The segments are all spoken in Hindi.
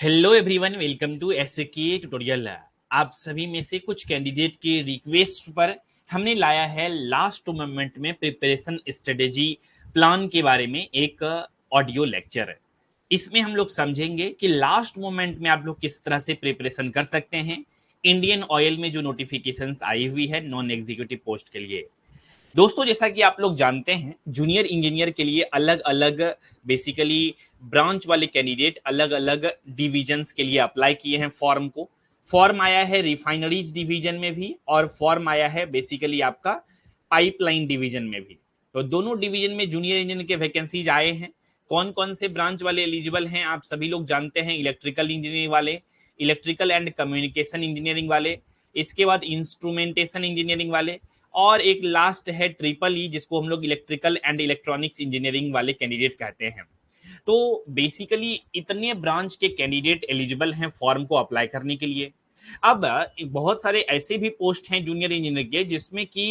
Hello everyone, welcome to SK tutorial. आप सभी में से कुछ कैंडिडेट के रिक्वेस्ट पर हमने लाया है लास्ट मोमेंट में प्रिपरेशन स्ट्रेटेजी प्लान के बारे में एक ऑडियो लेक्चर। इसमें हम लोग समझेंगे कि लास्ट मोमेंट में आप लोग किस तरह से प्रिपरेशन कर सकते हैं इंडियन ऑयल में जो नोटिफिकेशंस आई हुई है नॉन एग्जीक्यूटिव पोस्ट के लिए। दोस्तों, जैसा कि आप लोग जानते हैं, जूनियर इंजीनियर के लिए अलग अलग बेसिकली ब्रांच वाले कैंडिडेट अलग अलग डिविजन्स के लिए अप्लाई किए हैं फॉर्म को। फॉर्म आया है रिफाइनरीज डिवीजन में भी और फॉर्म आया है बेसिकली आपका पाइपलाइन डिवीजन में भी। तो दोनों डिवीजन में जूनियर इंजीनियर के वैकेंसीज आए हैं। कौन कौन से ब्रांच वाले एलिजिबल हैं आप सभी लोग जानते हैं। इलेक्ट्रिकल इंजीनियरिंग वाले, इलेक्ट्रिकल एंड कम्युनिकेशन इंजीनियरिंग वाले, इसके बाद इंस्ट्रूमेंटेशन इंजीनियरिंग वाले, और एक लास्ट है ट्रिपल ई जिसको हम लोग इलेक्ट्रिकल एंड इलेक्ट्रॉनिक्स इंजीनियरिंग वाले कैंडिडेट कहते हैं। तो बेसिकली इतने ब्रांच के कैंडिडेट एलिजिबल हैं फॉर्म को अप्लाई करने के लिए। अब बहुत सारे ऐसे भी पोस्ट हैं जूनियर इंजीनियर के जिसमें कि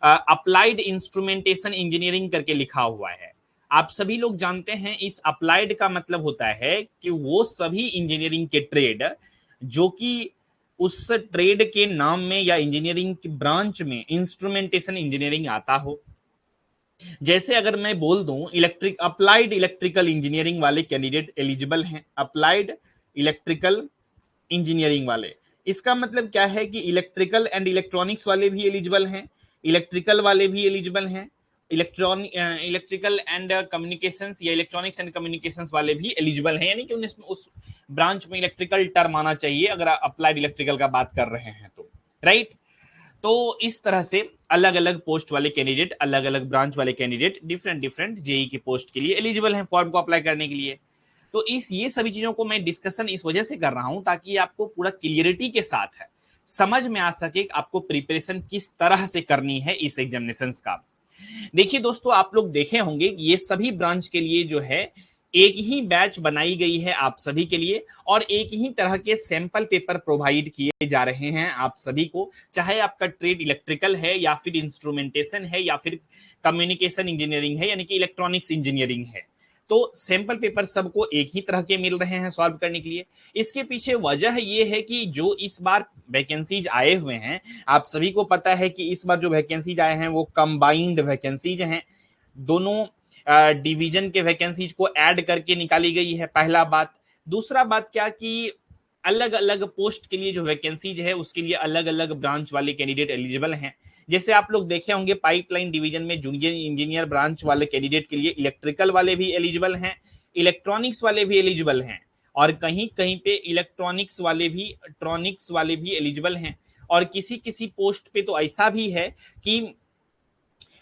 अप्लाइड इंस्ट्रूमेंटेशन इंजीनियरिंग करके लिखा हुआ है। आप सभी लोग जानते हैं इस अप्लाइड का मतलब होता है कि वो सभी इंजीनियरिंग के ट्रेड जो कि उस ट्रेड के नाम में या इंजीनियरिंग की ब्रांच में इंस्ट्रूमेंटेशन इंजीनियरिंग आता हो। जैसे अगर मैं बोल दूं अप्लाइड इलेक्ट्रिकल इंजीनियरिंग वाले कैंडिडेट एलिजिबल हैं। अप्लाइड इलेक्ट्रिकल इंजीनियरिंग वाले, इसका मतलब क्या है कि इलेक्ट्रिकल एंड इलेक्ट्रॉनिक्स वाले भी एलिजिबल हैं, इलेक्ट्रिकल वाले भी एलिजिबल हैं, इलेक्ट्रिकल एंड कम्युनिकेशंस या इलेक्ट्रॉनिक्स एंड कम्युनिकेशंस वाले भी एलिजिबल हैं। यानी कि उन्हें उस ब्रांच में इलेक्ट्रिकल टर्म आना चाहिए अगर आप अप्लाइड इलेक्ट्रिकल का बात कर रहे हैं तो, राइट। तो इस तरह से अलग अलग पोस्ट वाले कैंडिडेट, अलग अलग ब्रांच वाले कैंडिडेट डिफरेंट डिफरेंट जेई की पोस्ट के लिए एलिजिबल हैं फॉर्म को अप्लाई करने के लिए। तो इस ये सभी चीजों को मैं डिस्कशन इस वजह से कर रहा हूं ताकि आपको पूरा क्लियरिटी के साथ है समझ में आ सके कि आपको प्रिपरेशन किस तरह से करनी है इस एग्जामिनेशन का। देखिए दोस्तों, आप लोग देखे होंगे कि ये सभी ब्रांच के लिए जो है एक ही बैच बनाई गई है आप सभी के लिए और एक ही तरह के सैंपल पेपर प्रोवाइड किए जा रहे हैं आप सभी को, चाहे आपका ट्रेड इलेक्ट्रिकल है या फिर इंस्ट्रूमेंटेशन है या फिर कम्युनिकेशन इंजीनियरिंग है यानी कि इलेक्ट्रॉनिक्स इंजीनियरिंग है। तो सैंपल पेपर सबको एक ही तरह के मिल रहे हैं सॉल्व करने के लिए। इसके पीछे वजह यह है कि जो इस बार वैकेंसीज आए हुए हैं, आप सभी को पता है कि इस बार जो वैकेंसीज आए हैं वो कंबाइंड वैकेंसीज हैं। दोनों डिवीजन के वैकेंसीज को ऐड करके निकाली गई है, पहला बात। दूसरा बात क्या कि अलग अलग पोस्ट के लिए जो वैकेंसीज है उसके लिए अलग अलग ब्रांच वाले कैंडिडेट एलिजिबल हैं। जैसे आप लोग देखे होंगे पाइपलाइन डिवीजन में जूनियर इंजीनियर ब्रांच वाले कैंडिडेट के लिए इलेक्ट्रिकल वाले भी एलिजिबल हैं, इलेक्ट्रॉनिक्स वाले भी एलिजिबल हैं, और कहीं कहीं पे इलेक्ट्रॉनिक्स वाले भी एलिजिबल हैं। और किसी किसी पोस्ट पे तो ऐसा भी है कि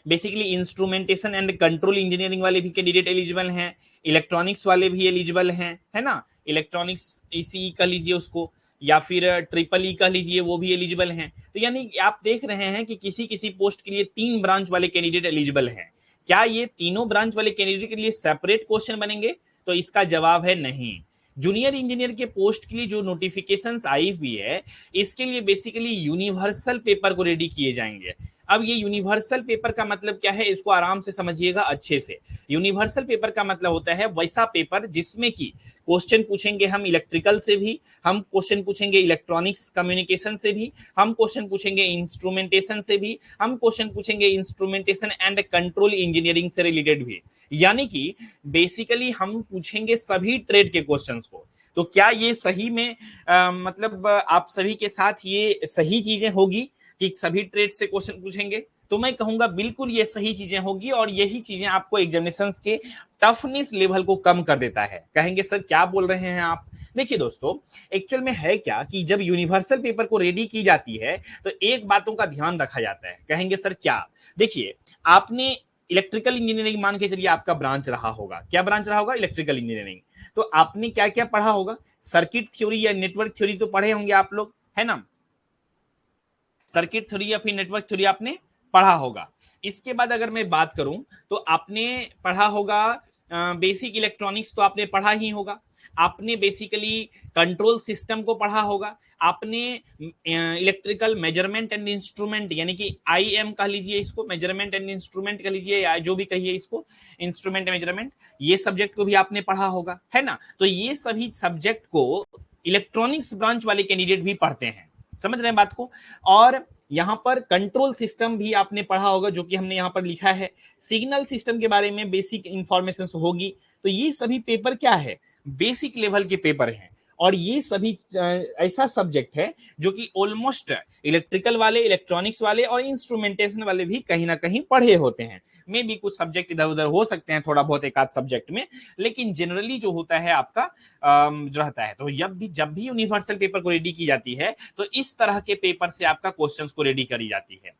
basically instrumentation and control engineering वाले भी कैंडिडेट एलिजिबल हैं, इलेक्ट्रॉनिक्स वाले भी एलिजिबल हैं, है ना। इलेक्ट्रॉनिक्स ईसीई का लीजिए उसको, या फिर ट्रिपल ई का लीजिए, वो भी एलिजिबल हैं। तो यानी आप देख रहे हैं कि किसी किसी पोस्ट के लिए 3 ब्रांच वाले कैंडिडेट एलिजिबल हैं। क्या ये तीनों ब्रांच वाले कैंडिडेट के लिए सेपरेट क्वेश्चन बनेंगे? तो इसका जवाब है नहीं। जूनियर इंजीनियर के पोस्ट के लिए जो नोटिफिकेशंस आई हुई है इसके लिए बेसिकली यूनिवर्सल पेपर को रेडी किए जाएंगे। अब ये यूनिवर्सल पेपर का मतलब क्या है, इसको आराम से समझिएगा अच्छे से। यूनिवर्सल पेपर का मतलब होता है वैसा पेपर जिसमें कि क्वेश्चन पूछेंगे हम इलेक्ट्रिकल से भी, हम क्वेश्चन पूछेंगे इलेक्ट्रॉनिक्स कम्युनिकेशन से भी, हम क्वेश्चन पूछेंगे इंस्ट्रूमेंटेशन से भी, हम क्वेश्चन पूछेंगे इंस्ट्रूमेंटेशन एंड कंट्रोल इंजीनियरिंग से रिलेटेड भी। यानी कि बेसिकली हम पूछेंगे सभी ट्रेड के क्वेश्चंस को। तो क्या ये सही में मतलब आप सभी के साथ ये सही चीजें होगी कि सभी ट्रेड से क्वेश्चन पूछेंगे? तो मैं कहूंगा बिल्कुल ये सही चीजें होगी और यही चीजें आपको एग्जामिनेशंस के टफनेस लेवल को कम कर देता है। कहेंगे सर क्या बोल रहे हैं आप? देखिए दोस्तों, एक्चुअल में है क्या कि जब यूनिवर्सल पेपर को रेडी की जाती है तो एक बातों का ध्यान रखा जाता है। कहेंगे सर क्या? देखिए, आपने इलेक्ट्रिकल इंजीनियरिंग मान के चलिए आपका ब्रांच रहा होगा। क्या ब्रांच रहा होगा? Electrical engineering. तो आपने क्या क्या पढ़ा होगा? सर्किट थ्योरी या नेटवर्क थ्योरी तो पढ़े होंगे आप लोग, है ना। सर्किट थ्योरी या फिर नेटवर्क थ्योरी आपने पढ़ा होगा। इसके बाद अगर मैं बात करूं तो आपने पढ़ा होगा बेसिक इलेक्ट्रॉनिक्स तो आपने पढ़ा ही होगा, आपने बेसिकली कंट्रोल सिस्टम को पढ़ा होगा, आपने इलेक्ट्रिकल मेजरमेंट एंड इंस्ट्रूमेंट यानी कि IM कह लीजिए इसको, मेजरमेंट एंड इंस्ट्रूमेंट कह लीजिए या जो भी कहिए इसको, इंस्ट्रूमेंट मेजरमेंट, ये सब्जेक्ट को भी आपने पढ़ा होगा, है ना। तो ये सभी सब्जेक्ट को इलेक्ट्रॉनिक्स ब्रांच वाले कैंडिडेट भी पढ़ते हैं, समझ रहे हैं बात को। और यहां पर कंट्रोल सिस्टम भी आपने पढ़ा होगा, जो कि हमने यहां पर लिखा है, सिग्नल सिस्टम के बारे में बेसिक इंफॉर्मेशन होगी। तो ये सभी पेपर क्या है, बेसिक लेवल के पेपर हैं। और ये सभी ऐसा सब्जेक्ट है जो कि ऑलमोस्ट इलेक्ट्रिकल वाले, इलेक्ट्रॉनिक्स वाले और इंस्ट्रूमेंटेशन वाले भी कहीं ना कहीं पढ़े होते हैं। मे भी कुछ सब्जेक्ट इधर उधर हो सकते हैं थोड़ा बहुत एक आध सब्जेक्ट में, लेकिन जनरली जो होता है आपका जो रहता है। तो जब भी यूनिवर्सल पेपर को रेडी की जाती है तो इस तरह के पेपर से आपका क्वेश्चंस को रेडी करी जाती है।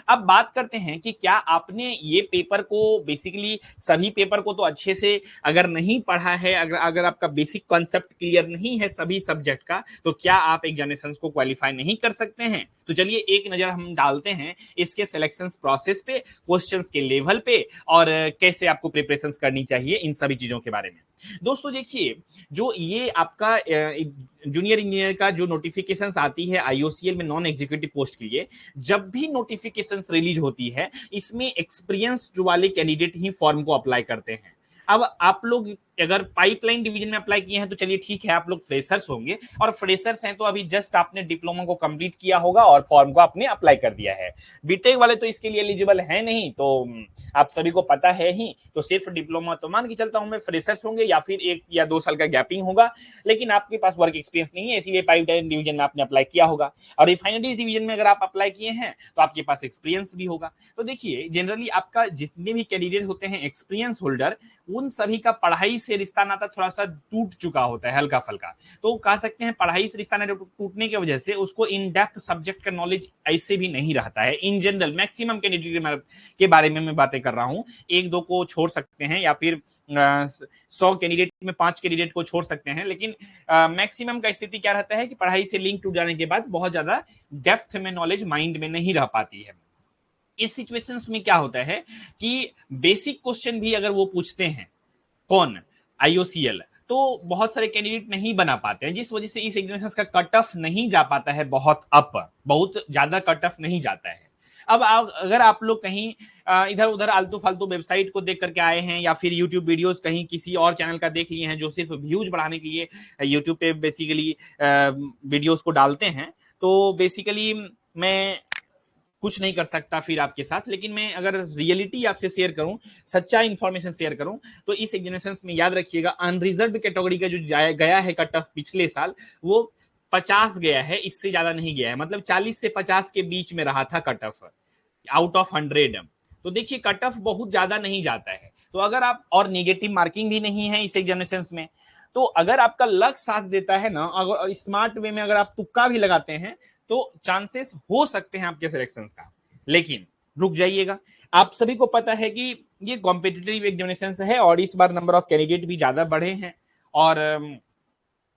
अब बात करते हैं कि क्या आपने ये पेपर को बेसिकली, सभी पेपर को तो अच्छे से अगर नहीं पढ़ा है, अगर आपका बेसिक कॉन्सेप्ट क्लियर नहीं है सभी सब्जेक्ट का, तो क्या आप एग्जामिनेशन को क्वालिफाई नहीं कर सकते हैं। तो चलिए एक नजर हम डालते हैं इसके सिलेक्शन प्रोसेस पे, क्वेश्चंस के लेवल पे, और कैसे आपको प्रिपरेशन करनी चाहिए इन सभी चीजों के बारे में। दोस्तों देखिए, जो ये आपका जूनियर इंजीनियर का जो नोटिफिकेशंस आती है IOCL में नॉन एग्जीक्यूटिव पोस्ट के लिए, जब भी नोटिफिकेशंस रिलीज होती है, इसमें एक्सपीरियंस जो वाले कैंडिडेट ही फॉर्म को अप्लाई करते हैं। अब आप लोग अगर पाइपलाइन डिवीजन में अप्लाई किए हैं तो चलिए ठीक है, आप लोग फ्रेशर्स होंगे, और फ्रेशर्स हैं तो अभी जस्ट आपने डिप्लोमा को कंप्लीट किया होगा और फॉर्म को आपने अप्लाई कर दिया है। बीटेक वाले तो इसके लिए एलिजिबल है नहीं, तो आप सभी को पता है ही, तो सिर्फ डिप्लोमा तो मान के चलता हूं मैं, फ्रेशर्स होंगे या फिर 1 या 2 साल का गैपिंग होगा, लेकिन आपके पास वर्क एक्सपीरियंस नहीं है, इसीलिए पाइपलाइन डिवीजन में आपने अप्लाई किया होगा। और रिफाइनरीज डिवीजन में अगर आप अप्लाई किए हैं तो आपके पास एक्सपीरियंस भी होगा। तो देखिए जनरली आपका जितने भी कैंडिडेट होते हैं एक्सपीरियंस होल्डर, उन सभी का पढ़ाई से रिश्ता नाता थोड़ा सा टूट चुका होता है हल्का फल्का। तो कह सकते हैं पढ़ाई से रिश्ता नाता टूटने की वजह से उसको इन डेप्थ सब्जेक्ट का नॉलेज ऐसे भी नहीं रहता है। इन जनरल मैक्सिमम कैंडिडेट के बारे में मैं बातें कर रहा हूं, 1-2 को छोड़ सकते हैं, या फिर 100 कैंडिडेट में 5 कैंडिडेट को छोड़ सकते हैं, लेकिन मैक्सिमम का स्थिति क्या रहता है कि पढ़ाई से लिंक टूट जाने के बाद बहुत ज्यादा डेप्थ में नॉलेज माइंड में नहीं रह पाती है। इस सिचुएशंस में क्या होता है कि बेसिक क्वेश्चन भी अगर वो पूछते हैं, कौन, IOCL, तो बहुत सारे कैंडिडेट नहीं बना पाते हैं, जिस वजह से इस एग्जामिनेशन का कट ऑफ नहीं जा पाता है, बहुत ज्यादा कट ऑफ नहीं जाता है। अब अगर आप लोग कहीं इधर उधर आलतू फालतू वेबसाइट को देख करके आए हैं, या फिर यूट्यूब वीडियोस कहीं किसी और चैनल का देख लिए हैं जो सिर्फ व्यूज बढ़ाने के लिए यूट्यूब पे बेसिकली वीडियोस को डालते हैं, तो बेसिकली मैं कुछ नहीं कर सकता फिर आपके साथ। लेकिन मैं अगर रियलिटी आपसे शेयर करूं, सच्चा इंफॉर्मेशन शेयर करूं, तो इस एग्जामिनेशन में याद रखिएगा अनरिजर्व कैटेगरी का जो गया है कट ऑफ पिछले साल, वो 50 गया है, इससे ज्यादा नहीं गया है। मतलब 40 से 50 के बीच में रहा था कट ऑफ, आउट ऑफ 100। तो देखिए कट ऑफ बहुत ज्यादा नहीं जाता है। तो अगर आप, और नेगेटिव मार्किंग भी नहीं है इस एग्जामिनेशन में, तो अगर आपका लक साथ देता है ना, अगर स्मार्ट वे में अगर आप तुक्का भी लगाते हैं, तो चांसेस हो सकते हैं आपके सिलेक्शंस का। लेकिन रुक जाइएगा, आप सभी को पता है कि ये कॉम्पिटिटिव एग्जामिनेशन है, और इस बार नंबर ऑफ कैंडिडेट भी ज्यादा बढ़े हैं, और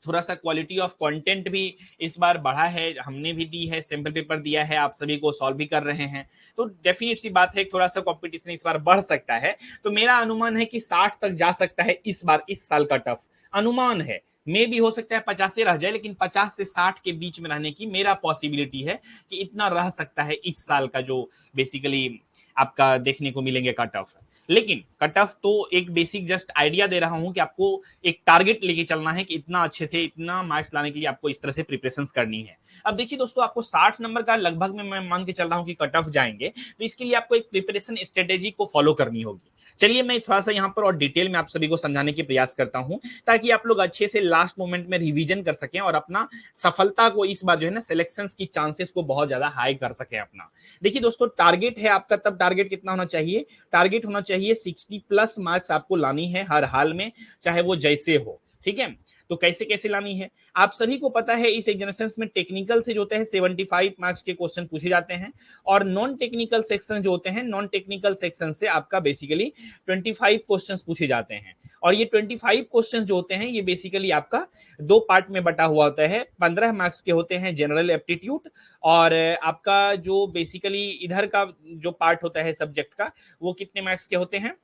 थोड़ा सा क्वालिटी ऑफ कंटेंट भी इस बार बढ़ा है, हमने भी दी है, सैंपल पेपर दिया है, आप सभी को सॉल्व भी कर रहे हैं। तो डेफिनेट सी बात है, थोड़ा सा कंपटीशन इस बार बढ़ सकता है। तो मेरा अनुमान है कि 60 तक जा सकता है इस बार, इस साल का टफ अनुमान है। मे भी हो सकता है 50 से रह जाए, लेकिन 50 से 60 के बीच में रहने की मेरा पॉसिबिलिटी है कि इतना रह सकता है इस साल का, जो बेसिकली आपका देखने को मिलेंगे कट ऑफ। लेकिन कट ऑफ तो एक बेसिक जस्ट आइडिया दे रहा हूं कि आपको एक टारगेट लेके चलना है कि इतना अच्छे से इतना मार्क्स लाने के लिए आपको इस तरह से प्रिपरेशन करनी है। अब देखिए दोस्तों, आपको 60 नंबर का लगभग में मैं मान के चल रहा हूं कि कट ऑफ जाएंगे, तो इसके लिए आपको एक प्रिपरेशन स्ट्रेटेजी को फॉलो करनी होगी। चलिए मैं थोड़ा सा यहाँ पर और डिटेल में आप सभी को समझाने की प्रयास करता हूं, ताकि आप लोग अच्छे से लास्ट मोमेंट में रिवीजन कर सकें और अपना सफलता को इस बार जो है ना सिलेक्शंस की चांसेस को बहुत ज्यादा हाई कर सकें अपना। देखिए दोस्तों, टारगेट है आपका, तब टारगेट कितना होना चाहिए, टारगेट होना चाहिए 60+ मार्क्स आपको लानी है हर हाल में, चाहे वो जैसे हो। ठीक है, तो कैसे कैसे लानी है, आप सभी को पता है इस एग्जामिनेशन में टेक्निकल से जो होते हैं 75 मार्क्स के क्वेश्चन पूछे जाते हैं, और नॉन टेक्निकल सेक्शन जो होते हैं, नॉन टेक्निकल सेक्शन से आपका बेसिकली 25 क्वेश्चन पूछे जाते हैं। और ये 25 क्वेश्चन जो होते हैं ये बेसिकली आपका 2 पार्ट में बटा हुआ होता है। 15 मार्क्स के होते हैं जनरल एप्टीट्यूड, और आपका जो बेसिकली इधर का जो पार्ट होता है सब्जेक्ट का, वो कितने मार्क्स के होते हैं,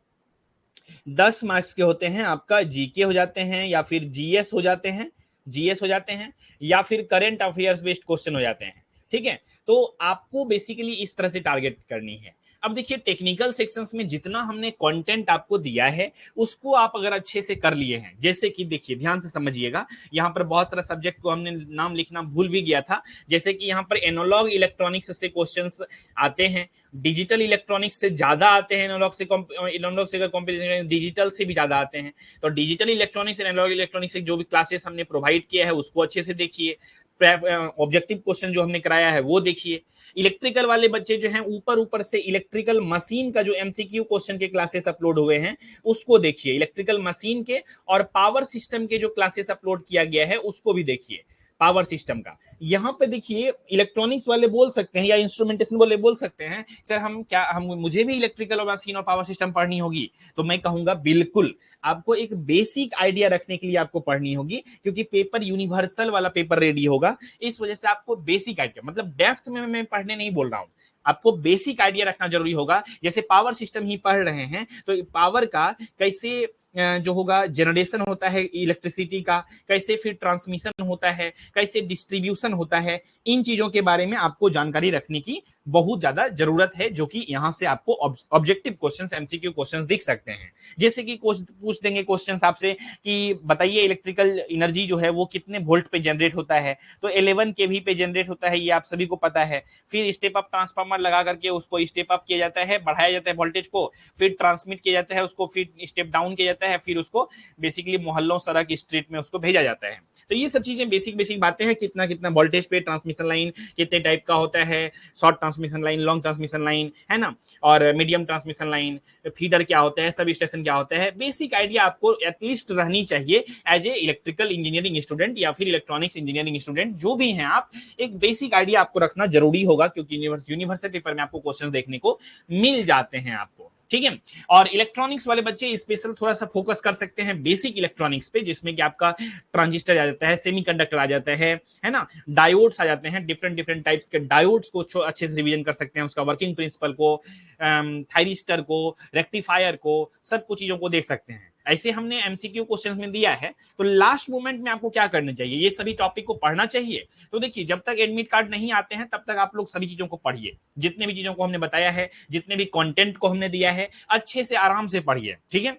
10 मार्क्स के होते हैं, आपका जीके हो जाते हैं या फिर जीएस हो जाते हैं, जीएस हो जाते हैं या फिर करंट अफेयर्स बेस्ड क्वेश्चन हो जाते हैं। ठीक है, तो आपको बेसिकली इस तरह से टारगेट करनी है। अब देखिए टेक्निकल सेक्शंस में जितना हमने कंटेंट आपको दिया है उसको आप अगर अच्छे से कर लिए हैं, जैसे कि देखिए ध्यान से समझिएगा, यहाँ पर बहुत सारा सब्जेक्ट को हमने नाम लिखना भूल भी गया था, जैसे कि यहाँ पर एनालॉग इलेक्ट्रॉनिक्स से क्वेश्चंस आते हैं, डिजिटल इलेक्ट्रॉनिक्स से ज्यादा आते हैं, एनालॉग से कंपेरिजन डिजिटल से भी ज्यादा आते हैं। तो डिजिटल इलेक्ट्रॉनिक्स और एनालॉग इलेक्ट्रॉनिक्स से जो भी क्लासेस हमने प्रोवाइड किया है उसको अच्छे से देखिए, ऑब्जेक्टिव क्वेश्चन जो हमने कराया है वो देखिए। इलेक्ट्रिकल वाले बच्चे जो हैं ऊपर ऊपर से इलेक्ट्रिकल मशीन का जो एमसीक्यू क्वेश्चन के क्लासेस अपलोड हुए हैं उसको देखिए, इलेक्ट्रिकल मशीन के और पावर सिस्टम के जो क्लासेस अपलोड किया गया है उसको भी देखिए, पावर सिस्टम का। यहाँ पे देखिए इलेक्ट्रॉनिक्स वाले बोल सकते हैं या इंस्ट्रूमेंटेशन वाले बोल सकते हैं सर हम क्या, हम मुझे भी इलेक्ट्रिकल और मशीन और पावर सिस्टम पढ़नी होगी, तो मैं कहूंगा बिल्कुल आपको एक बेसिक आइडिया रखने के लिए आपको पढ़नी होगी, क्योंकि पेपर यूनिवर्सल वाला पेपर रेडी होगा। इस वजह से आपको बेसिक आइडिया, मतलब डेप्थ में मैं पढ़ने नहीं बोल रहा हूं, आपको बेसिक आइडिया रखना जरूरी होगा। जैसे पावर सिस्टम ही पढ़ रहे हैं तो पावर का कैसे जो होगा जनरेशन होता है इलेक्ट्रिसिटी का, कैसे फिर ट्रांसमिशन होता है, कैसे डिस्ट्रीब्यूशन होता है, इन चीजों के बारे में आपको जानकारी रखने की बहुत ज्यादा जरूरत है, जो कि यहां से आपको ऑब्जेक्टिव क्वेश्चंस एमसीक्यू क्वेश्चंस दिख सकते हैं। जैसे कि पूछ देंगे क्वेश्चंस आपसे कि बताइए इलेक्ट्रिकल एनर्जी जो है वो कितने वोल्ट पे जनरेट होता है, तो 11 केवी पे जनरेट होता है, ये आप सभी को पता है। फिर स्टेप अप ट्रांसफार्मर लगा करके उसको स्टेप अप किया जाता है, बढ़ाया जाता है वोल्टेज को, फिर ट्रांसमिट किया जाता है उसको, फिर स्टेप डाउन किया जाता है, फिर उसको बेसिकली मोहल्लों सड़क स्ट्रीट में उसको भेजा जाता है। तो ये सब चीजें बेसिक बेसिक बातें हैं, कितना कितना वोल्टेज पे ट्रांसमिशन लाइन कितने टाइप का होता है, short transmission line, long transmission line, है ना, और मीडियम ट्रांसमिशन लाइन, फीडर क्या होता है, सब स्टेशन क्या होता है, बेसिक आइडिया आपको एटलीस्ट रहनी चाहिए as a electrical engineering student या फिर इलेक्ट्रॉनिक्स इंजीनियरिंग स्टूडेंट, जो भी हैं आप, एक बेसिक आइडिया आपको रखना जरूरी होगा, क्योंकि यूनिवर्सिटी पेपर में आपको क्वेश्चन देखने को मिल जाते हैं आपको। ठीक है, और इलेक्ट्रॉनिक्स वाले बच्चे स्पेशल थोड़ा सा फोकस कर सकते हैं बेसिक इलेक्ट्रॉनिक्स पे, जिसमें कि आपका ट्रांजिस्टर आ जाता है, सेमीकंडक्टर आ जाता है ना, डायोड्स आ जाते हैं, डिफरेंट डिफरेंट टाइप्स के डायोड्स को अच्छे से रिवीजन कर सकते हैं, उसका वर्किंग प्रिंसिपल को, थायरिस्टर को, रेक्टिफायर को, सब कुछ चीजों को देख सकते हैं। ऐसे हमने एमसीक्यू क्वेश्चन में दिया है, तो लास्ट मोमेंट में आपको क्या करना चाहिए, ये सभी टॉपिक को पढ़ना चाहिए। तो देखिए जब तक एडमिट कार्ड नहीं आते हैं तब तक आप लोग सभी चीजों को पढ़िए, जितने भी चीजों को हमने बताया है, जितने भी कंटेंट को हमने दिया है, अच्छे से आराम से पढ़िए। ठीक है,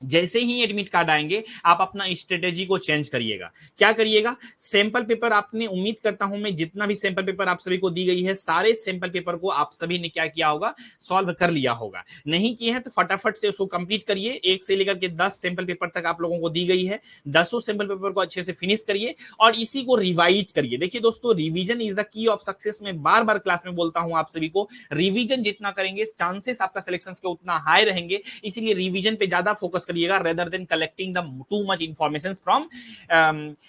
जैसे ही एडमिट कार्ड आएंगे आप अपना स्ट्रेटेजी को चेंज करिएगा। क्या करिएगा, सैंपल पेपर आपने, उम्मीद करता हूं मैं, जितना भी सैंपल पेपर आप सभी को दी गई है सारे सैंपल पेपर को आप सभी ने क्या किया होगा, सॉल्व कर लिया होगा। नहीं किए हैं तो फटाफट से उसको कंप्लीट करिए, 1 से लेकर के 10 सैंपल पेपर तक आप लोगों को दी गई है, 10 सैंपल पेपर को अच्छे से फिनिश करिए और इसी को रिवाइज करिए। देखिए दोस्तों, revision is the key of success, में बार बार क्लास में बोलता हूं आप सभी को, रिवीजन जितना करेंगे चांसेस आपका सिलेक्शन के उतना हाई रहेंगे, इसीलिए रिवीजन पे ज्यादा फोकस करिएगा rather than collecting the too much information from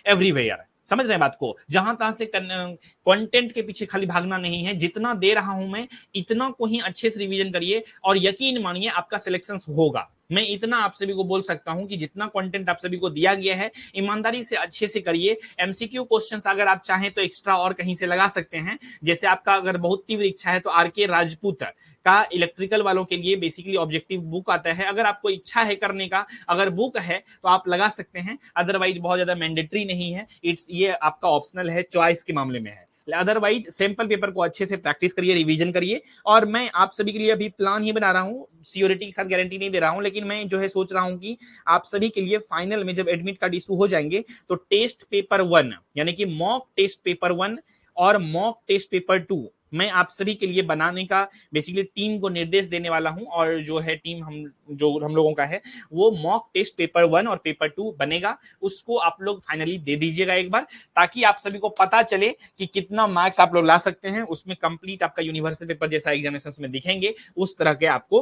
everywhere। समझ रहे हैं बात को, जहां तहां से कंटेंट के पीछे खाली भागना नहीं है, जितना दे रहा हूं मैं इतना को ही अच्छे से रिवीजन करिए और यकीन मानिए आपका सिलेक्शन होगा। मैं इतना आप सभी को बोल सकता हूं कि जितना कंटेंट आप सभी को दिया गया है ईमानदारी से अच्छे से करिए। एमसीक्यू क्वेश्चंस अगर आप चाहें तो एक्स्ट्रा और कहीं से लगा सकते हैं, जैसे आपका अगर बहुत तीव्र इच्छा है तो आरके राजपूत का इलेक्ट्रिकल वालों के लिए बेसिकली ऑब्जेक्टिव बुक आता है, अगर आपको इच्छा है करने का, अगर बुक है तो आप लगा सकते हैं, अदरवाइज बहुत ज्यादा मैंडेटरी नहीं है, इट्स ये आपका ऑप्शनल है, चॉइस के मामले में है। अदरवाइज सैंपल पेपर को अच्छे से प्रैक्टिस करिए, रिवीजन करिए। और मैं आप सभी के लिए अभी प्लान ही बना रहा हूँ, सियोरिटी के साथ गारंटी नहीं दे रहा हूँ, लेकिन मैं जो है सोच रहा हूँ कि आप सभी के लिए फाइनल में जब एडमिट कार्ड इशू हो जाएंगे तो टेस्ट पेपर 1 यानी कि मॉक टेस्ट पेपर 1 और मॉक टेस्ट पेपर 2 मैं आप सभी के लिए बनाने का बेसिकली टीम को निर्देश देने वाला हूं। और जो है टीम हम लोगों का है वो मॉक टेस्ट पेपर 1 और पेपर 2 बनेगा, उसको आप लोग फाइनली दे दीजिएगा एक बार, ताकि आप सभी को पता चले कि कितना मार्क्स आप लोग ला सकते हैं। उसमें कंप्लीट आपका यूनिवर्सल पेपर जैसा एग्जामिनेशन में दिखेंगे उस तरह के आपको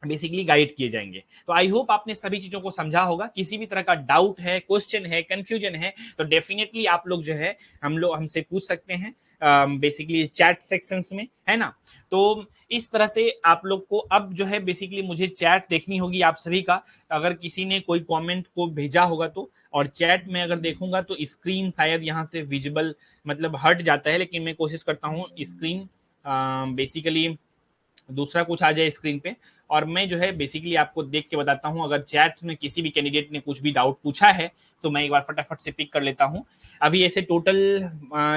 बेसिकली गाइड किए जाएंगे। तो आई होप आपने सभी चीजों को समझा होगा। किसी भी तरह का डाउट है, क्वेश्चन है, कंफ्यूजन है तो डेफिनेटली आप लोग जो है हमसे पूछ सकते हैं बेसिकली चैट सेक्शंस में, है ना। तो इस तरह से आप लोग को अब जो है बेसिकली मुझे चैट देखनी होगी आप सभी का, अगर किसी ने कोई कमेंट को भेजा होगा तो, और चैट में अगर देखूंगा तो स्क्रीन शायद यहाँ से विजिबल मतलब हट जाता है, लेकिन मैं कोशिश करता हूँ स्क्रीन बेसिकली दूसरा कुछ आ जाए स्क्रीन पे, और मैं जो है बेसिकली आपको देख के बताता हूँ। अगर चैट में किसी भी कैंडिडेट ने कुछ भी डाउट पूछा है तो मैं एक बार फटाफट से पिक कर लेता हूँ। अभी ऐसे टोटल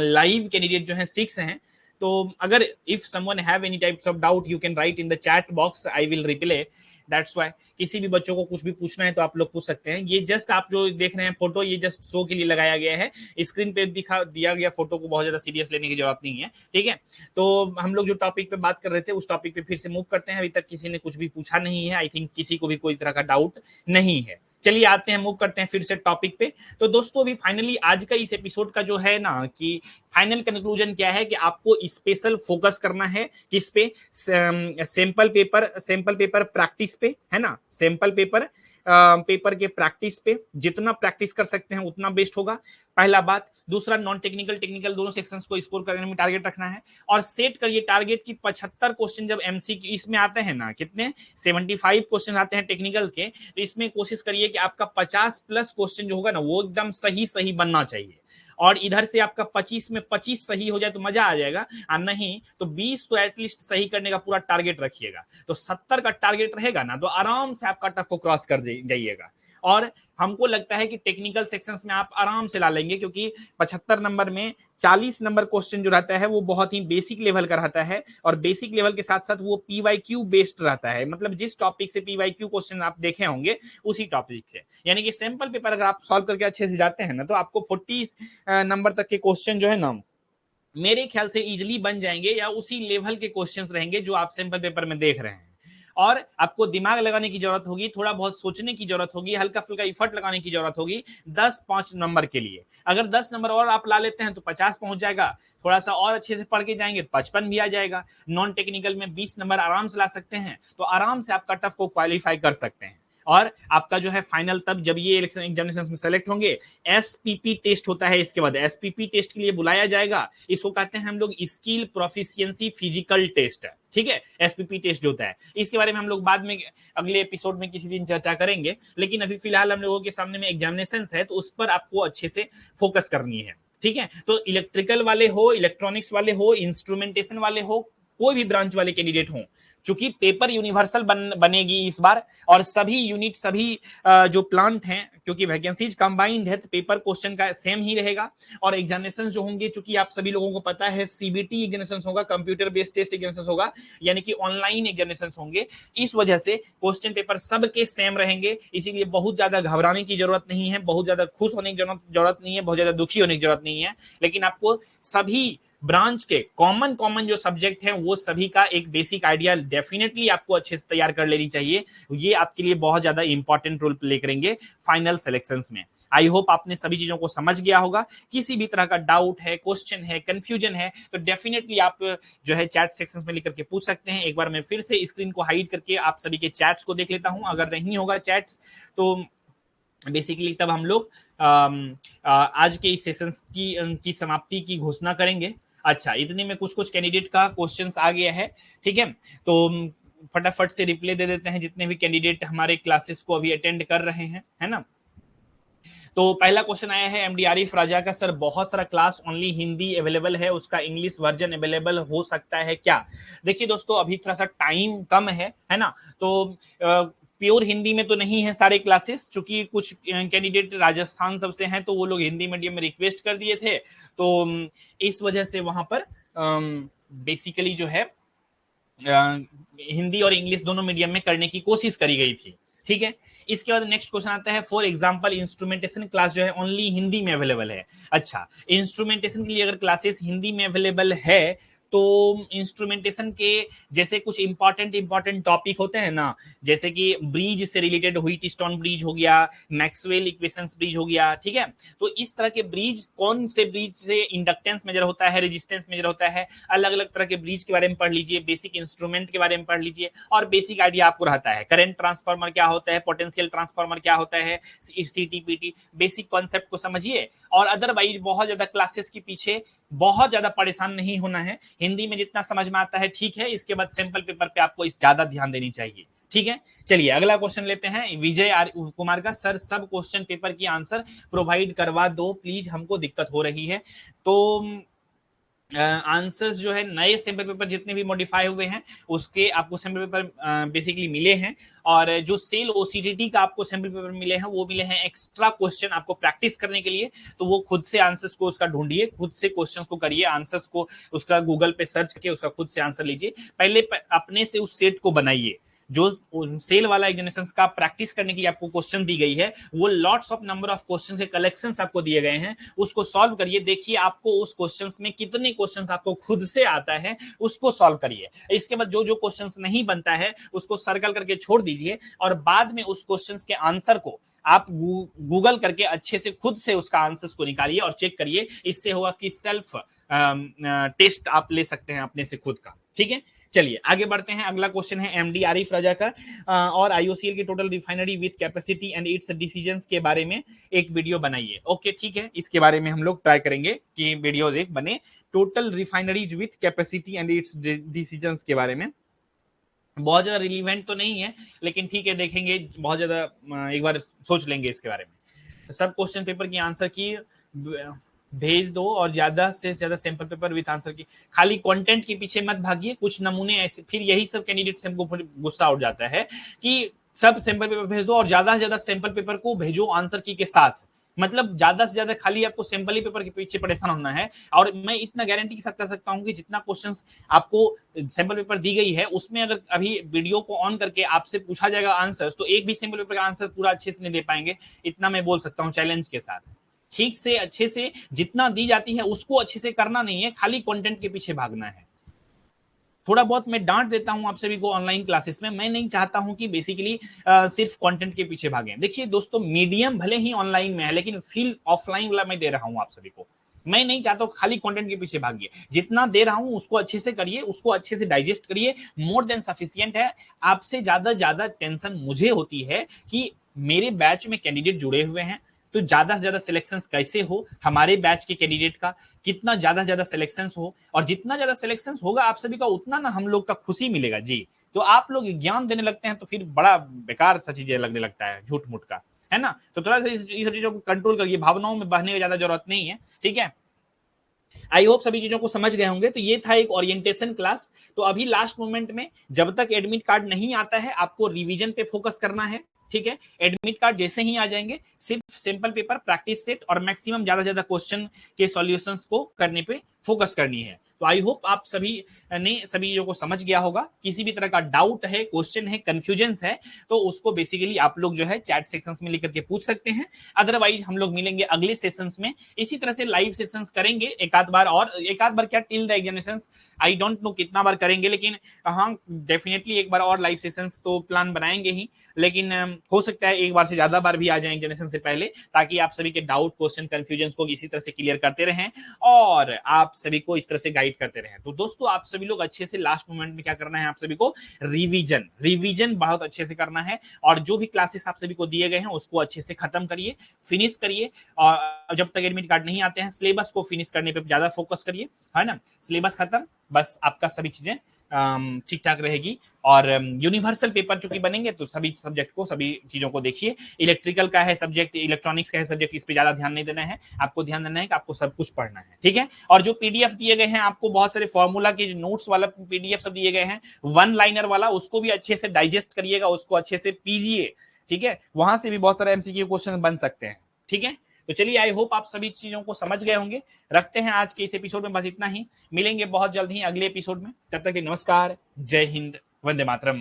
लाइव कैंडिडेट जो है 6 हैं। तो अगर if someone have any types of doubt you can write in the chat box, I will reply. That's why किसी भी बच्चों को कुछ भी पूछना है तो आप लोग पूछ सकते हैं। ये जस्ट आप जो देख रहे हैं फोटो, ये जस्ट शो के लिए लगाया गया है। स्क्रीन पे दिखा दिया गया फोटो को बहुत ज्यादा सीरियस लेने की जरूरत नहीं है, ठीक है। तो हम लोग जो टॉपिक पे बात कर रहे थे उस टॉपिक पे फिर से मूव करते हैं। अभी तक किसी ने कुछ भी पूछा नहीं है, आई थिंक किसी को भी कोई तरह का डाउट नहीं है। चलिए आते हैं, मूव करते हैं फिर से टॉपिक पे। तो दोस्तों अभी फाइनली आज का इस एपिसोड का जो है ना कि फाइनल कंक्लूजन क्या है कि आपको स्पेशल फोकस करना है किस पे, सैंपल पेपर प्रैक्टिस पे, है ना। सैंपल पेपर पेपर के प्रैक्टिस पे जितना प्रैक्टिस कर सकते हैं उतना बेस्ट होगा, पहला बात। दूसरा, नॉन टेक्निकल टेक्निकल दोनों सेक्शंस को स्कोर करने में टारगेट रखना है, और सेट करिए टारगेट की 75 क्वेश्चन जब एमसीक्यू इसमें आते हैं ना, कितने 75 क्वेश्चन आते हैं टेक्निकल के, तो इसमें कोशिश करिए कि आपका 50 प्लस क्वेश्चन जो होगा ना वो एकदम सही सही बनना चाहिए। और इधर से आपका 25 में 25 सही हो जाए तो मजा आ जाएगा, और नहीं तो 20 तो एटलीस्ट सही करने का पूरा टारगेट रखिएगा। तो 70 का टारगेट रहेगा ना तो आराम से आप कट ऑफ को क्रॉस कर जाइएगा। और हमको लगता है कि टेक्निकल सेक्शंस में आप आराम से ला लेंगे, क्योंकि 75 नंबर में 40 नंबर क्वेश्चन जो रहता है वो बहुत ही बेसिक लेवल का रहता है, और बेसिक लेवल के साथ साथ वो पीवाईक्यू बेस्ड रहता है। मतलब जिस टॉपिक से पीवाईक्यू क्वेश्चन आप देखे होंगे उसी टॉपिक से, यानी कि सैंपल पेपर अगर आप सॉल्व करके अच्छे से जाते हैं ना तो आपको 40 नंबर तक के क्वेश्चन जो है ना मेरे ख्याल से इजिली बन जाएंगे, या उसी लेवल के क्वेश्चंस रहेंगे जो आप सैंपल पेपर में देख रहे हैं। और आपको दिमाग लगाने की जरूरत होगी, थोड़ा बहुत सोचने की जरूरत होगी, हल्का फुल्का इफर्ट लगाने की जरूरत होगी 10-5 नंबर के लिए। अगर 10 नंबर और आप ला लेते हैं तो 50 पहुंच जाएगा। थोड़ा सा और अच्छे से पढ़ के जाएंगे तो 55 भी आ जाएगा। नॉन टेक्निकल में 20 नंबर आराम से ला सकते हैं, तो आराम से आप कट ऑफ को क्वालिफाई कर सकते हैं। और आपका जो है फाइनल तब जब ये इलेक्शन एग्जामिनेशन में सेलेक्ट होंगे, एसपीपी टेस्ट होता है, इसके बाद एसपीपी टेस्ट के लिए बुलाया जाएगा। इसको कहते हैं हम लोग स्किल प्रोफिशिएंसी फिजिकल टेस्ट, ठीक है। एसपीपी टेस्ट जो होता है इसके बारे में हम लोग बाद में अगले एपिसोड में किसी दिन चर्चा करेंगे, लेकिन अभी फिलहाल हम लोगों के सामने में एग्जामिनेशन है तो उस पर आपको अच्छे से फोकस करनी है, ठीक है। तो इलेक्ट्रिकल वाले हो, इलेक्ट्रॉनिक्स वाले हो, इंस्ट्रूमेंटेशन वाले हो, कोई भी ब्रांच वाले कैंडिडेट हो, चूंकि पेपर यूनिवर्सल बनेगी इस बार, और सभी यूनिट सभी जो प्लांट हैं, क्योंकि वैकेंसीज कंबाइंड है तो पेपर क्वेश्चन का सेम ही रहेगा। और एग्जामिनेशन जो होंगे, चूंकि आप सभी लोगों को पता है सीबीटी एग्जामिनेशन होगा, कंप्यूटर बेस्ड टेस्ट एग्जामिनेशन होगा, यानी कि ऑनलाइन एग्जामिनेशन होंगे। इस वजह से क्वेश्चन पेपर सबके सेम रहेंगे, इसीलिए बहुत ज्यादा घबराने की जरूरत नहीं है, बहुत ज्यादा खुश होने की जरूरत नहीं है, बहुत ज्यादा दुखी होने की जरूरत नहीं है। लेकिन आपको सभी ब्रांच के कॉमन कॉमन जो सब्जेक्ट हैं वो सभी का एक बेसिक आइडिया डेफिनेटली आपको अच्छे से तैयार कर लेनी चाहिए। ये आपके लिए बहुत ज्यादा इंपॉर्टेंट रोल प्ले करेंगे फाइनल सिलेक्शंस में। आई होप आपने सभी चीजों को समझ गया होगा। किसी भी तरह का डाउट है, क्वेश्चन है, कंफ्यूजन है तो डेफिनेटली आप जो है चैट सेक्शंस में लिख करके पूछ सकते हैं। एक बार मैं फिर से स्क्रीन को हाइड करके आप सभी के चैट्स को देख लेता हूं। अगर नहीं होगा चैट्स तो बेसिकली तब हम लोग आज के इस सेशन की समाप्ति की घोषणा करेंगे। अच्छा, इतने में कुछ कुछ कैंडिडेट का क्वेश्चंस आ गया है, ठीक है। तो फटाफट से रिप्लाई दे देते हैं जितने भी कैंडिडेट हमारे क्लासेस को अभी अटेंड कर रहे हैं, है ना। तो पहला क्वेश्चन आया है एमडी आरिफ राजा का, सर बहुत सारा क्लास ओनली हिंदी अवेलेबल है, उसका इंग्लिश वर्जन अवेलेबल हो सकता है क्या? देखिए दोस्तों, अभी थोड़ा सा टाइम कम है ना। तो प्योर हिंदी में तो नहीं है सारे क्लासेस, चूंकि कुछ कैंडिडेट राजस्थान सबसे हैं तो वो लोग हिंदी मीडियम में रिक्वेस्ट कर दिए थे, तो इस वजह से वहां पर बेसिकली जो है हिंदी और इंग्लिश दोनों मीडियम में करने की कोशिश करी गई थी, ठीक है। इसके बाद नेक्स्ट क्वेश्चन आता है, फॉर एग्जांपल इंस्ट्रूमेंटेशन क्लास जो है ओनली हिंदी में अवेलेबल है। अच्छा, इंस्ट्रूमेंटेशन के लिए अगर क्लासेस हिंदी में अवेलेबल है तो इंस्ट्रूमेंटेशन के जैसे कुछ इंपॉर्टेंट टॉपिक होते हैं ना, जैसे कि ब्रिज से रिलेटेड व्हीट स्टोन ब्रिज हो गया, मैक्सवेल इक्वेशंस ब्रिज हो गया, ठीक है। तो इस तरह के ब्रिज, कौन से ब्रिज से इंडक्टेंस मेजर होता है, रेजिस्टेंस मेजर होता है, अलग अलग तरह के ब्रिज के बारे में पढ़ लीजिए, बेसिक इंस्ट्रूमेंट के बारे में पढ़ लीजिए, और बेसिक आइडिया आपको रहता है करंट ट्रांसफार्मर क्या होता है, पोटेंशियल ट्रांसफार्मर क्या होता है, सीटीपीटी बेसिक कॉन्सेप्ट को समझिए। और अदरवाइज बहुत ज्यादा क्लासेस के पीछे बहुत ज्यादा परेशान नहीं होना है, हिंदी में जितना समझ में आता है ठीक है, इसके बाद सैंपल पेपर पे आपको ज्यादा ध्यान देनी चाहिए, ठीक है। चलिए अगला क्वेश्चन लेते हैं विजय कुमार का, सर सब क्वेश्चन पेपर की आंसर प्रोवाइड करवा दो प्लीज, हमको दिक्कत हो रही है। तो आंसर्स जो है नए सैंपल पेपर जितने भी मॉडिफाई हुए हैं उसके आपको सैंपल पेपर बेसिकली मिले हैं, और जो सेल ओसीडीटी का आपको सैंपल पेपर मिले हैं वो मिले हैं एक्स्ट्रा क्वेश्चन आपको प्रैक्टिस करने के लिए। तो वो खुद से आंसर्स को उसका ढूंढिए, खुद से क्वेश्चंस को करिए, आंसर्स को उसका गूगल पे सर्च करके उसका खुद से आंसर लीजिए। पहले अपने से उस सेट को बनाइए। जो सेल वाला एग्जामिनेशन का प्रैक्टिस करने के लिए आपको क्वेश्चन दी गई है, वो lots of number of question के कलेक्शंस आपको दिए गए हैं, उसको सॉल्व करिए। देखिए आपको उस क्वेश्चंस में कितने क्वेश्चंस आपको खुद से आता है, उसको सॉल्व करिए। इसके बाद जो जो क्वेश्चंस नहीं बनता है उसको सर्कल करके छोड़ दीजिए, और बाद में उस क्वेश्चंस के आंसर को आप गूगल करके अच्छे से खुद से उसका आंसर्स को निकालिए और चेक करिए। इससे होगा कि सेल्फ टेस्ट आप ले सकते हैं अपने से खुद का। ठीक है, चलिए आगे बढ़ते हैं। अगला क्वेश्चन है एमडी आरिफ रजा का, और आईओसीएल की total refinery with capacity and it's decisions के बारे में एक वीडियो बनाइए। ओके ठीक है, इसके बारे में हम लोग ट्राई करेंगे कि वीडियोज एक बने, total refineries with capacity and it's decisions के बारे में। बहुत ज्यादा रिलीवेंट तो नहीं है, लेकिन ठीक है देखेंगे, बहुत ज्यादा एक बार सोच लेंगे इसके बारे में। सब क्वेश्चन पेपर की आंसर की भेज दो, और ज्यादा से ज्यादा सैंपल पेपर विथ आंसर की। खाली कंटेंट के पीछे मत भागिए, कुछ नमूने ऐसे, फिर यही सब कैंडिडेट से हमको गुस्सा उठ जाता है कि सब सैंपल पेपर भेज दो और ज्यादा से ज्यादा सैंपल पेपर को भेजो आंसर की के साथ। मतलब ज्यादा से ज्यादा खाली आपको सैंपल ही पेपर के पीछे परेशान होना है। और मैं इतना गारंटी के साथ कर सकता हूं कि जितना क्वेश्चंस आपको सैंपल पेपर दी गई है उसमें अगर अभी वीडियो को ऑन करके आपसे पूछा जाएगा आंसर्स, तो एक भी सैंपल पेपर का आंसर पूरा अच्छे से नहीं दे पाएंगे। इतना मैं बोल सकता हूं चैलेंज के साथ। ठीक से अच्छे से जितना दी जाती है उसको अच्छे से करना नहीं है, खाली कंटेंट के पीछे भागना है। थोड़ा बहुत मैं डांट देता हूं आप सभी को ऑनलाइन क्लासेस में, मैं नहीं चाहता हूं कि बेसिकली सिर्फ कंटेंट के पीछे भागें। देखिए दोस्तों, मीडियम भले ही ऑनलाइन में है, लेकिन फील ऑफलाइन वाला मैं दे रहा हूं आप सभी को। मैं नहीं चाहता हूं खाली कंटेंट के पीछे भागिए, जितना दे रहा हूं उसको अच्छे से करिए, उसको अच्छे से डाइजेस्ट करिए, मोर देन सफिशियंट है। आपसे ज्यादा टेंशन मुझे होती है कि मेरे बैच में कैंडिडेट जुड़े हुए हैं, तो ज्यादा से ज्यादा सिलेक्शन कैसे हो हमारे बैच के कैंडिडेट का, कितना ज्यादा से ज्यादा सिलेक्शन हो, और जितना ज्यादा सिलेक्शन होगा आप सभी का उतना ना हम लोग का खुशी मिलेगा जी। तो आप लोग ज्ञान देने लगते हैं तो फिर बड़ा बेकार सा चीजें लगने लगता है, झूठ मूठ का, है ना। तो थोड़ा सा ये सब चीजों को कंट्रोल करिए, भावनाओं में बहने की ज्यादा जरूरत नहीं है। ठीक है, आई होप सभी चीजों को समझ गए होंगे। तो ये था एक ओरिएंटेशन क्लास। तो अभी लास्ट मोमेंट में जब तक एडमिट कार्ड नहीं आता है आपको रिवीजन पे फोकस करना है। ठीक है, एडमिट कार्ड जैसे ही आ जाएंगे सिर्फ सिंपल पेपर, प्रैक्टिस सेट और मैक्सिमम ज्यादा ज्यादा क्वेश्चन के सॉल्यूशंस को करने पे फोकस करनी है। तो आई होप आप सभी ने सभी चीजों को समझ गया होगा। किसी भी तरह का डाउट है, क्वेश्चन है, कंफ्यूजन है, तो उसको बेसिकली आप लोग जो है चैट सेक्शंस में लिख करके पूछ सकते हैं। अदरवाइज हम लोग मिलेंगे अगले सेशंस में, इसी तरह से लाइव सेशंस करेंगे एक आध बार, और एक आध बार क्या till the examination, I don't know कितना बार करेंगे, लेकिन हाँ डेफिनेटली एक बार और लाइव सेशंस तो प्लान बनाएंगे ही। लेकिन हो सकता है एक बार से ज्यादा बार भी आ जाए एग्जामिनेशन से पहले, ताकि आप सभी के डाउट, क्वेश्चन, कंफ्यूजन को इसी तरह से क्लियर करते रहें और आप सभी को इस तरह से गाइड करते रहें। तो दोस्तों आप सभी लोग अच्छे से लास्ट मोमेंट में क्या करना है, आप सभी को रिवीजन बहुत अच्छे से करना है, और जो भी क्लासेस आप सभी को दिए गए हैं उसको अच्छे से खत्म करिए, फिनिश करिए। और जब तक एडमिट कार्ड नहीं आते हैं सिलेबस को फिनिश करने पे ज्यादा फोकस करिए, है ना। सिलेबस खत्म, बस आपका सभी चीजें ठीक ठाक रहेगी। और यूनिवर्सल पेपर चूंकि बनेंगे तो सभी सब्जेक्ट को, सभी चीजों को देखिए। इलेक्ट्रिकल का है सब्जेक्ट, इलेक्ट्रॉनिक्स का है सब्जेक्ट, इस पे ज्यादा ध्यान नहीं देना है, आपको ध्यान देना है कि आपको सब कुछ पढ़ना है। ठीक है, और जो पीडीएफ दिए गए हैं आपको, बहुत सारे फॉर्मूला के नोट्स वाला पीडीएफ सब दिए गए हैं, वन लाइनर वाला, उसको भी अच्छे से डाइजेस्ट करिएगा, उसको अच्छे से पीजिए। ठीक है, वहां से भी बहुत सारे एमसीक्यू क्वेश्चन बन सकते हैं। ठीक है, तो चलिए आई होप आप सभी चीजों को समझ गए होंगे। रखते हैं आज के इस एपिसोड में बस इतना ही, मिलेंगे बहुत जल्द ही अगले एपिसोड में। तब तक के नमस्कार, जय हिंद, वंदे मातरम।